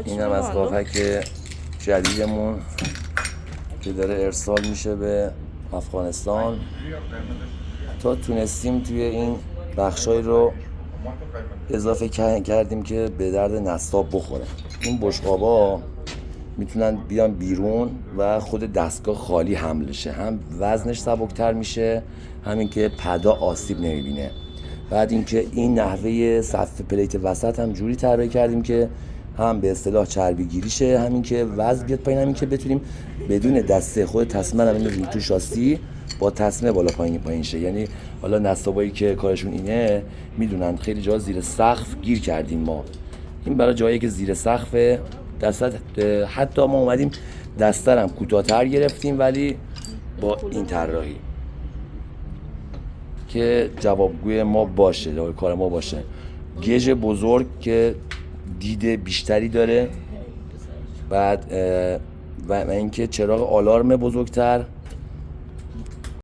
این هم از قاپک جدیدمون که داره ارسال میشه به افغانستان. تا تونستیم توی این بخشای رو اضافه کردیم که به درد نصاب بخوره. این بشقابا میتونن بیان بیرون و خود دستگاه خالی حمل شه، هم وزنش سبکتر میشه، همین که پدا آسیب نمیبینه. بعد اینکه این نحوه صف پلیت وسط هم جوری طراحی کردیم که هم به اصطلاح چربی گیری شه، همین که وزن بیاد پایین، همین که بتونیم بدون دسته خود تصمیم هم میبینیم تو شاسی با تصمیم بالا پایین شه. یعنی حالا نصابایی که کارشون اینه میدونن خیلی جا زیر سقف گیر کردیم ما، این برای جایی که زیر سقف حتی ما اومدیم دسترم کوتاه‌تر گرفتیم ولی با این طراحی که جوابگوی ما باشه، کار ما باشه. گیج بزرگ که دید بیشتری داره، بعد و اینکه چراغ آلارم بزرگتر